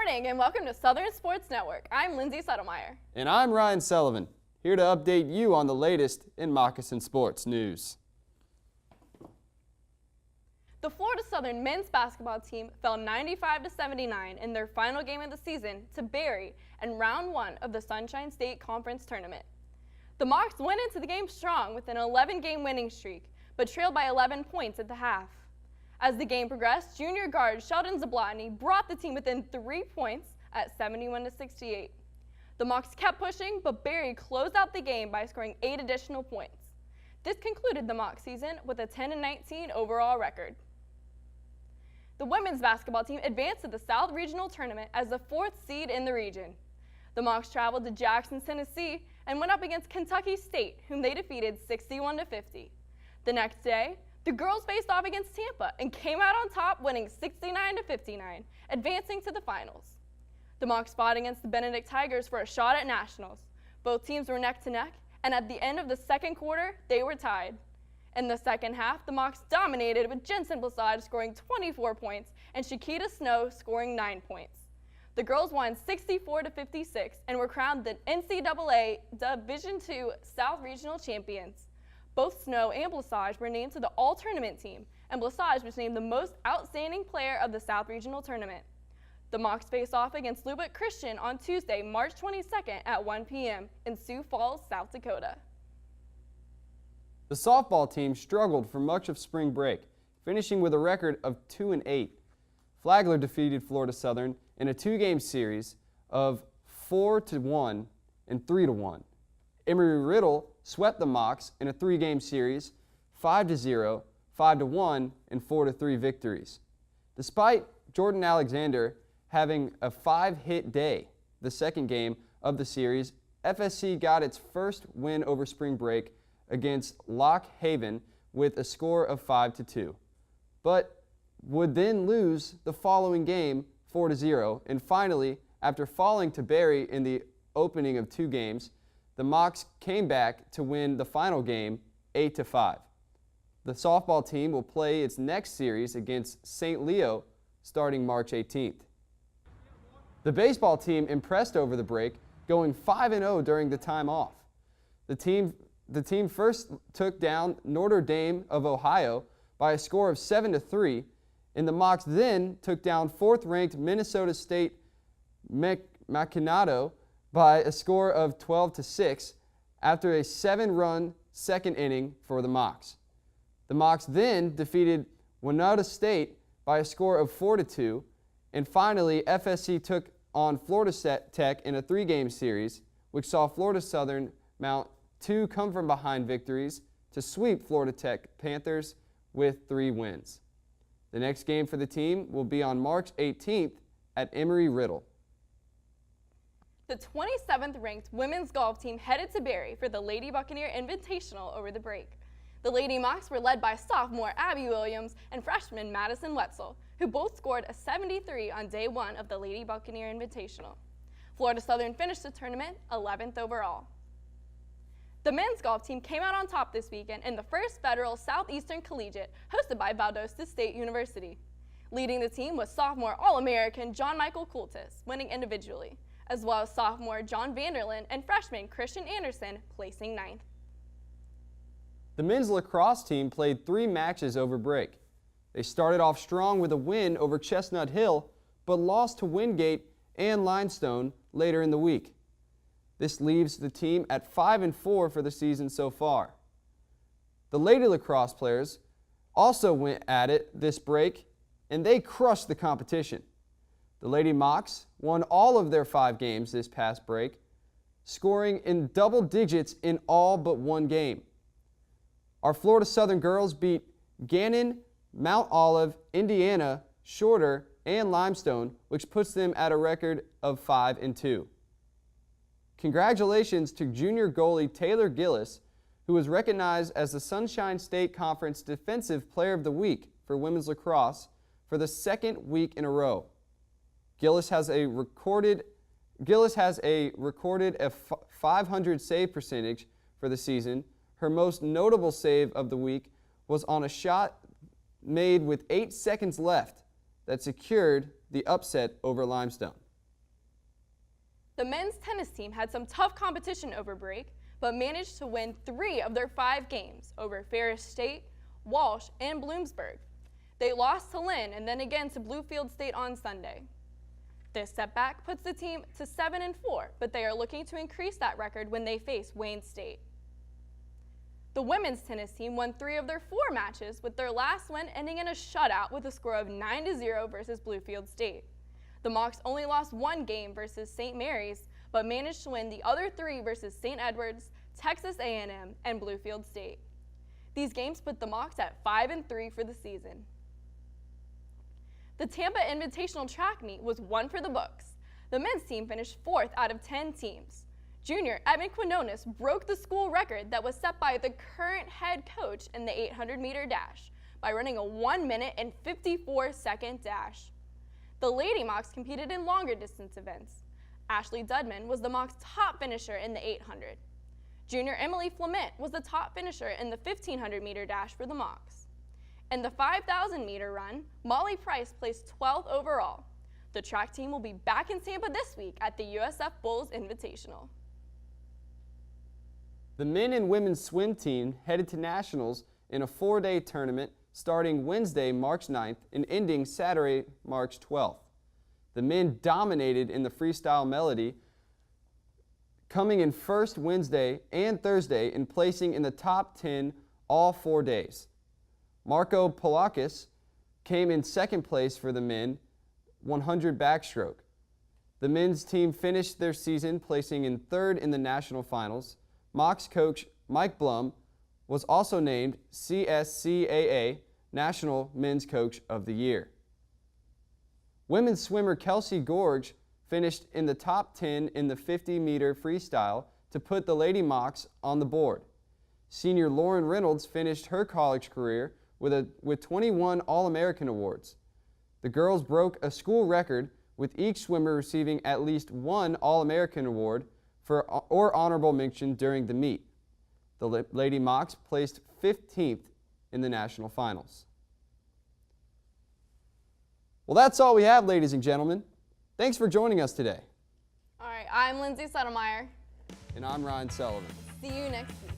morning and welcome to Southern Sports Network. I'm Lindsay Settlemeyer. And I'm Ryan Sullivan, here to update you on the latest in Moccasin sports news. The Florida Southern men's basketball team fell 95-79 in their final game of the season to Berry in round 1 of the Sunshine State Conference Tournament. The Mocs went into the game strong with an 11-game winning streak, but trailed by 11 points at the half. As the game progressed, junior guard Sheldon Zablotny brought the team within 3 points at 71-68. The Mocs kept pushing, but Berry closed out the game by scoring 8 additional points. This concluded the Mocs season with a 10-19 overall record. The women's basketball team advanced to the South Regional Tournament as the 4th seed in the region. The Mocs traveled to Jackson, Tennessee, and went up against Kentucky State, whom they defeated 61-50. The next day, the girls faced off against Tampa and came out on top, winning 69-59, advancing to the finals. The Mocs fought against the Benedict Tigers for a shot at nationals. Both teams were neck to neck, and at the end of the second quarter, they were tied. In the second half, the Mocs dominated with Jensen Blasage scoring 24 points and Shakita Snow scoring 9 points. The girls won 64-56 and were crowned the NCAA Division II South Regional Champions. Both Snow and Blasage were named to the All-Tournament team, and Blasage was named the most outstanding player of the South Regional Tournament. The Mocs face off against Lubbock Christian on Tuesday, March 22nd at 1 p.m. in Sioux Falls, South Dakota. The softball team struggled for much of spring break, finishing with a record of 2-8. Flagler defeated Florida Southern in a 2-game series of 4-1 and 3-1. Emory-Riddle swept the Mocs in a 3-game series, 5-0, 5-1, and 4-3 victories. Despite Jordan Alexander having a 5-hit day, the second game of the series, FSC got its first win over spring break against Lock Haven with a score of 5-2, but would then lose the following game 4-0, and finally, after falling to Berry in the opening of 2 games, the Mocs came back to win the final game 8-5. The softball team will play its next series against St. Leo starting March 18th. The baseball team impressed over the break, going 5-0 during the time off. The team first took down Notre Dame of Ohio by a score of 7-3, and the Mocs then took down 4th-ranked Minnesota State Mackinac by a score of 12-6 after a 7-run second inning for the Mocs. The Mocs then defeated Winona State by a score of 4-2, and finally FSC took on Florida Tech in a 3-game series, which saw Florida Southern mount 2 come-from-behind victories to sweep Florida Tech Panthers with 3 wins. The next game for the team will be on March 18th at Emory-Riddle. The 27th ranked women's golf team headed to Berry for the Lady Buccaneer Invitational over the break. The Lady Mocs were led by sophomore Abby Williams and freshman Madison Wetzel, who both scored a 73 on day 1 of the Lady Buccaneer Invitational. Florida Southern finished the tournament 11th overall. The men's golf team came out on top this weekend in the first federal Southeastern Collegiate hosted by Valdosta State University. Leading the team was sophomore All-American John Michael Kultis, winning individually, as well as sophomore John Vanderlyn and freshman Christian Anderson placing 9th. The men's lacrosse team played 3 matches over break. They started off strong with a win over Chestnut Hill, but lost to Wingate and Limestone later in the week. This leaves the team at 5-4 for the season so far. The lady lacrosse players also went at it this break, and they crushed the competition. The Lady Mocs won all of their 5 games this past break, scoring in double digits in all but 1 game. Our Florida Southern girls beat Gannon, Mount Olive, Indiana, Shorter, and Limestone, which puts them at a record of 5-2. Congratulations to junior goalie Taylor Gillis, who was recognized as the Sunshine State Conference Defensive Player of the Week for women's lacrosse for the 2nd week in a row. Gillis has a recorded 500 save percentage for the season. Her most notable save of the week was on a shot made with 8 seconds left that secured the upset over Limestone. The men's tennis team had some tough competition over break, but managed to win 3 of their 5 games over Ferris State, Walsh, and Bloomsburg. They lost to Lynn and then again to Bluefield State on Sunday. This setback puts the team to 7-4, but they are looking to increase that record when they face Wayne State. The women's tennis team won 3 of their 4 matches, with their last win ending in a shutout with a score of 9-0 versus Bluefield State. The Mocs only lost 1 game versus St. Mary's, but managed to win the other 3 versus St. Edward's, Texas A&M, and Bluefield State. These games put the Mocs at 5-3 for the season. The Tampa Invitational track meet was one for the books. The men's team finished 4th out of 10 teams. Junior Evan Quinones broke the school record that was set by the current head coach in the 800-meter dash by running a 1 minute and 54-second dash. The Lady Mocs competed in longer distance events. Ashley Dudman was the Mocs' top finisher in the 800. Junior Emily Flement was the top finisher in the 1500-meter dash for the Mocs. In the 5,000-meter run, Molly Price placed 12th overall. The track team will be back in Tampa this week at the USF Bulls Invitational. The men and women's swim team headed to nationals in a 4-day tournament starting Wednesday, March 9th and ending Saturday, March 12th. The men dominated in the freestyle melody, coming in first Wednesday and Thursday and placing in the top 10 all 4 days. Marco Polakis came in second place for the men 100 backstroke. The men's team finished their season placing in 3rd in the national finals. Mocs coach Mike Blum was also named CSCAA National Men's Coach of the Year. Women's swimmer Kelsey Gorge finished in the top 10 in the 50-meter freestyle to put the Lady Mocs on the board. Senior Lauren Reynolds finished her college career with 21 All-American awards. The girls broke a school record, with each swimmer receiving at least 1 All-American award or honorable mention during the meet. The Lady Mocs placed 15th in the national finals. Well, that's all we have, ladies and gentlemen. Thanks for joining us today. All right, I'm Lindsay Settlemeyer. And I'm Ryan Sullivan. See you next week.